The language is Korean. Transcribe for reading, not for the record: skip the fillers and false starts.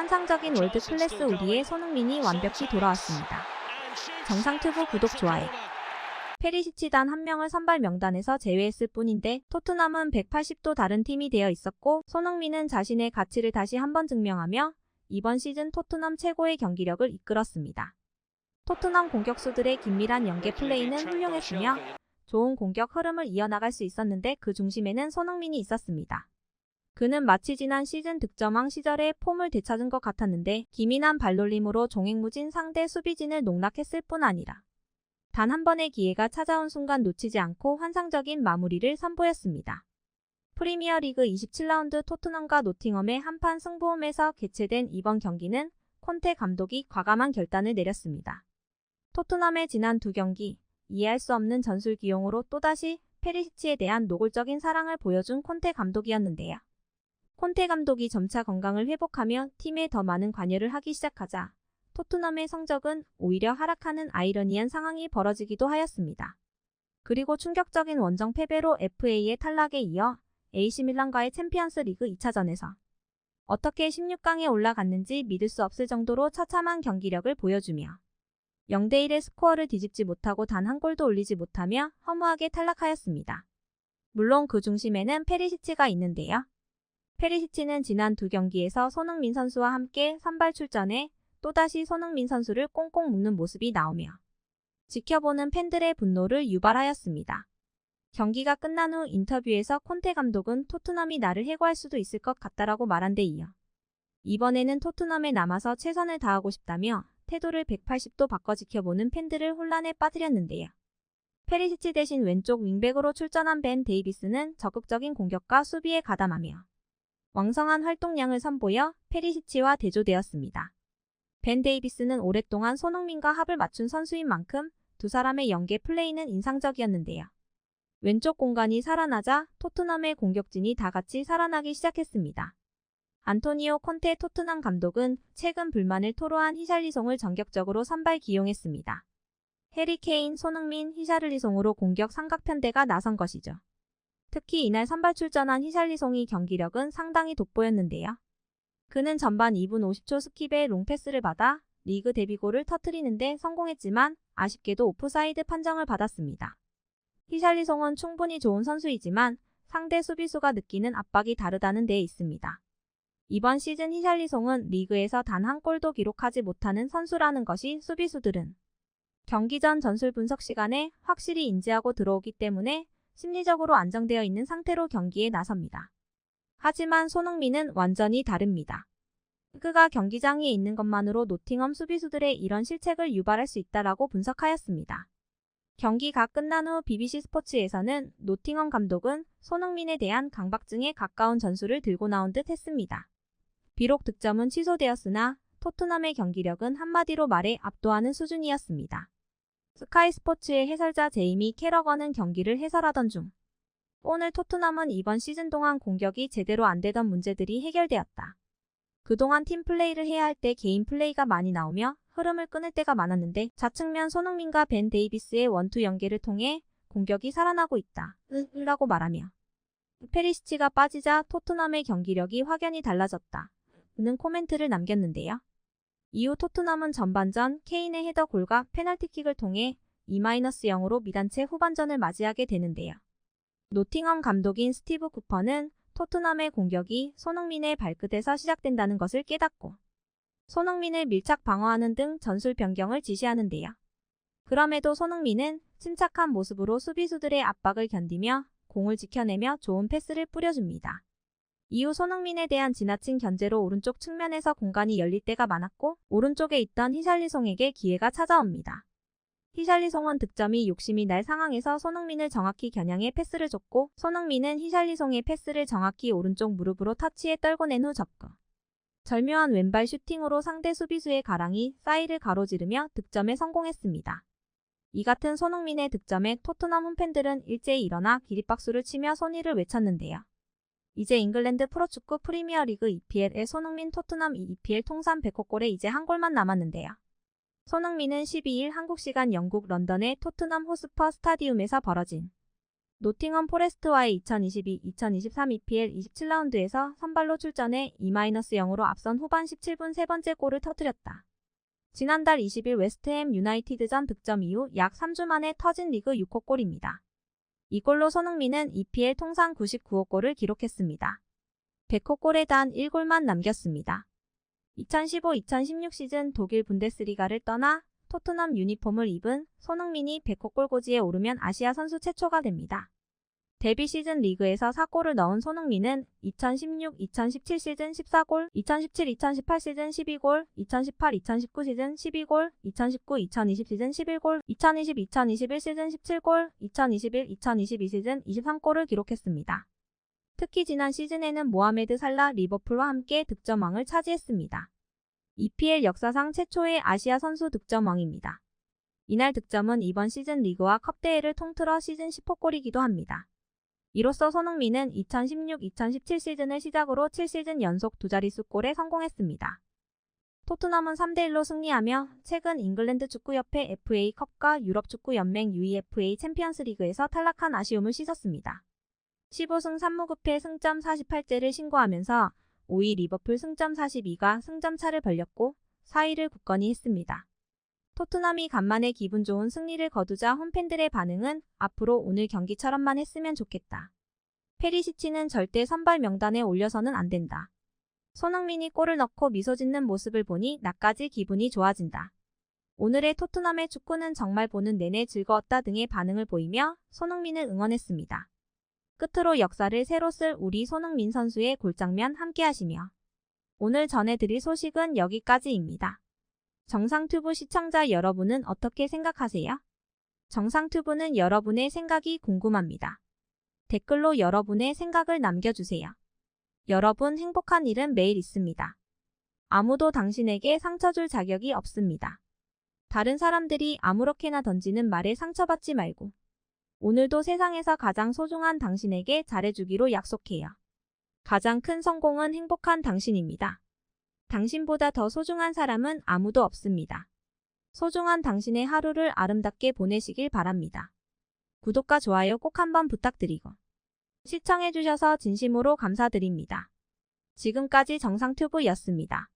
환상적인 월드 클래스 우리의 손흥민이 완벽히 돌아왔습니다. 정상튜브 구독 좋아요. 페리시치 단 한 명을 선발 명단에서 제외했을 뿐인데 토트넘은 180도 다른 팀이 되어 있었고 손흥민은 자신의 가치를 다시 한번 증명하며 이번 시즌 토트넘 최고의 경기력을 이끌었습니다. 토트넘 공격수들의 긴밀한 연계 플레이는 훌륭했으며 좋은 공격 흐름을 이어나갈 수 있었는데 그 중심에는 손흥민이 있었습니다. 그는 마치 지난 시즌 득점왕 시절의 폼을 되찾은 것 같았는데 기민한 발놀림으로 종횡무진 상대 수비진을 농락했을 뿐 아니라 단 한 번의 기회가 찾아온 순간 놓치지 않고 환상적인 마무리를 선보였습니다. 프리미어리그 27라운드 토트넘과 노팅엄의 한판 승부홈에서 개최된 이번 경기는 콘테 감독이 과감한 결단을 내렸습니다. 토트넘의 지난 두 경기, 이해할 수 없는 전술 기용으로 또다시 페리시치에 대한 노골적인 사랑을 보여준 콘테 감독이었는데요. 콘테 감독이 점차 건강을 회복하며 팀에 더 많은 관여를 하기 시작하자 토트넘의 성적은 오히려 하락하는 아이러니한 상황이 벌어지기도 하였습니다. 그리고 충격적인 원정 패배로 FA의 탈락에 이어 AC 밀란과의 챔피언스 리그 2차전에서 어떻게 16강에 올라갔는지 믿을 수 없을 정도로 처참한 경기력을 보여주며 0대1의 스코어를 뒤집지 못하고 단 한 골도 올리지 못하며 허무하게 탈락하였습니다. 물론 그 중심에는 페리시치가 있는데요. 페리시치는 지난 두 경기에서 손흥민 선수와 함께 선발 출전해 또다시 손흥민 선수를 꽁꽁 묶는 모습이 나오며 지켜보는 팬들의 분노를 유발하였습니다. 경기가 끝난 후 인터뷰에서 콘테 감독은 토트넘이 나를 해고할 수도 있을 것 같다라고 말한 데 이어 이번에는 토트넘에 남아서 최선을 다하고 싶다며 태도를 180도 바꿔 지켜보는 팬들을 혼란에 빠뜨렸는데요. 페리시치 대신 왼쪽 윙백으로 출전한 벤 데이비스는 적극적인 공격과 수비에 가담하며 왕성한 활동량을 선보여 페리시치와 대조되었습니다. 벤 데이비스는 오랫동안 손흥민과 합을 맞춘 선수인 만큼 두 사람의 연계 플레이는 인상적이었는데요. 왼쪽 공간이 살아나자 토트넘의 공격진이 다 같이 살아나기 시작했습니다. 안토니오 콘테 토트넘 감독은 최근 불만을 토로한 히샬리송을 전격적으로 선발 기용했습니다. 해리 케인, 손흥민, 히샬리송으로 공격 삼각편대가 나선 것이죠. 특히 이날 선발 출전한 히샬리송의 경기력은 상당히 돋보였는데요. 그는 전반 2분 50초 스킵의 롱패스를 받아 리그 데뷔골을 터뜨리는데 성공했지만 아쉽게도 오프사이드 판정을 받았습니다. 히샬리송은 충분히 좋은 선수이지만 상대 수비수가 느끼는 압박이 다르다는 데 있습니다. 이번 시즌 히샬리송은 리그에서 단 한 골도 기록하지 못하는 선수라는 것이 수비수들은 경기 전 전술 분석 시간에 확실히 인지하고 들어오기 때문에 심리적으로 안정되어 있는 상태로 경기에 나섭니다. 하지만 손흥민은 완전히 다릅니다. 그가 경기장에 있는 것만으로 노팅엄 수비수들의 이런 실책을 유발할 수 있다라고 분석하였습니다. 경기가 끝난 후 BBC 스포츠에서는 노팅엄 감독은 손흥민에 대한 강박증에 가까운 전술을 들고 나온 듯 했습니다. 비록 득점은 취소되었으나 토트넘의 경기력은 한마디로 말해 압도하는 수준이었습니다. 스카이 스포츠의 해설자 제이미 캐러건은 경기를 해설하던 중 오늘 토트넘은 이번 시즌 동안 공격이 제대로 안 되던 문제들이 해결되었다. 그동안 팀 플레이를 해야 할 때 개인 플레이가 많이 나오며 흐름을 끊을 때가 많았는데 좌측면 손흥민과 벤 데이비스의 원투 연계를 통해 공격이 살아나고 있다. 라고 말하며 페리시치가 빠지자 토트넘의 경기력이 확연히 달라졌다. 는 코멘트를 남겼는데요. 이후 토트넘은 전반전 케인의 헤더골과 페널티킥을 통해 2-0으로 미단체 후반전을 맞이하게 되는데요. 노팅엄 감독인 스티브 쿠퍼는 토트넘의 공격이 손흥민의 발끝에서 시작된다는 것을 깨닫고 손흥민을 밀착 방어하는 등 전술 변경을 지시하는데요. 그럼에도 손흥민은 침착한 모습으로 수비수들의 압박을 견디며 공을 지켜내며 좋은 패스를 뿌려줍니다. 이후 손흥민에 대한 지나친 견제로 오른쪽 측면에서 공간이 열릴 때가 많았고 오른쪽에 있던 히샬리송에게 기회가 찾아옵니다. 히샬리송은 득점이 욕심이 날 상황에서 손흥민을 정확히 겨냥해 패스를 줬고 손흥민은 히샬리송의 패스를 정확히 오른쪽 무릎으로 터치해 떨궈낸 후 접근. 절묘한 왼발 슈팅으로 상대 수비수의 가랑이 사이를 가로지르며 득점에 성공했습니다. 이 같은 손흥민의 득점에 토트넘 홈팬들은 일제히 일어나 기립박수를 치며 손의를 외쳤는데요. 이제 잉글랜드 프로축구 프리미어리그 EPL의 손흥민 토트넘 EPL 통산 100호 골에 이제 한 골만 남았는데요. 손흥민은 12일 한국 시간 영국 런던의 토트넘 호스퍼 스타디움에서 벌어진 노팅엄 포레스트와의 2022-2023 EPL 27라운드에서 선발로 출전해 2-0으로 앞선 후반 17분 세 번째 골을 터뜨렸다. 지난달 20일 웨스트햄 유나이티드전 득점 이후 약 3주 만에 터진 리그 6호 골입니다. 이 골로 손흥민은 EPL 통산 99호 골을 기록했습니다. 100호 골에 단 1골만 남겼습니다. 2015-2016 시즌 독일 분데스리가를 떠나 토트넘 유니폼을 입은 손흥민이 100호 골고지에 오르면 아시아 선수 최초가 됩니다. 데뷔 시즌 리그에서 4골을 넣은 손흥민은 2016-2017 시즌 14골, 2017-2018 시즌 12골, 2018-2019 시즌 12골, 2019-2020 시즌 11골, 2020-2021 시즌 17골, 2021-2022 시즌 23골을 기록했습니다. 특히 지난 시즌에는 모하메드 살라 리버풀과 함께 득점왕을 차지했습니다. EPL 역사상 최초의 아시아 선수 득점왕입니다. 이날 득점은 이번 시즌 리그와 컵대회를 통틀어 시즌 10호 골이기도 합니다. 이로써 손흥민은 2016-2017 시즌을 시작으로 7시즌 연속 두 자릿수 골에 성공했습니다. 토트넘은 3-1로 승리하며 최근 잉글랜드 축구협회 FA컵과 유럽축구연맹 UEFA 챔피언스 리그에서 탈락한 아쉬움을 씻었습니다. 15승 3무급의 승점 48제를 신고하면서 5위 리버풀 승점 42가 승점 차를 벌렸고 4위를 굳건히 했습니다. 토트넘이 간만에 기분 좋은 승리를 거두자 홈팬들의 반응은 앞으로 오늘 경기처럼만 했으면 좋겠다. 페리시치는 절대 선발 명단에 올려서는 안 된다. 손흥민이 골을 넣고 미소 짓는 모습을 보니 나까지 기분이 좋아진다. 오늘의 토트넘의 축구는 정말 보는 내내 즐거웠다 등의 반응을 보이며 손흥민을 응원했습니다. 끝으로 역사를 새로 쓸 우리 손흥민 선수의 골장면 함께 하시며 오늘 전해드릴 소식은 여기까지입니다. 정상튜브 시청자 여러분은 어떻게 생각하세요? 정상튜브는 여러분의 생각이 궁금합니다. 댓글로 여러분의 생각을 남겨주세요. 여러분 행복한 일은 매일 있습니다. 아무도 당신에게 상처 줄 자격이 없습니다. 다른 사람들이 아무렇게나 던지는 말에 상처받지 말고 오늘도 세상에서 가장 소중한 당신에게 잘해주기로 약속해요. 가장 큰 성공은 행복한 당신입니다. 당신보다 더 소중한 사람은 아무도 없습니다. 소중한 당신의 하루를 아름답게 보내시길 바랍니다. 구독과 좋아요 꼭 한번 부탁드리고 시청해주셔서 진심으로 감사드립니다. 지금까지 정상튜브였습니다.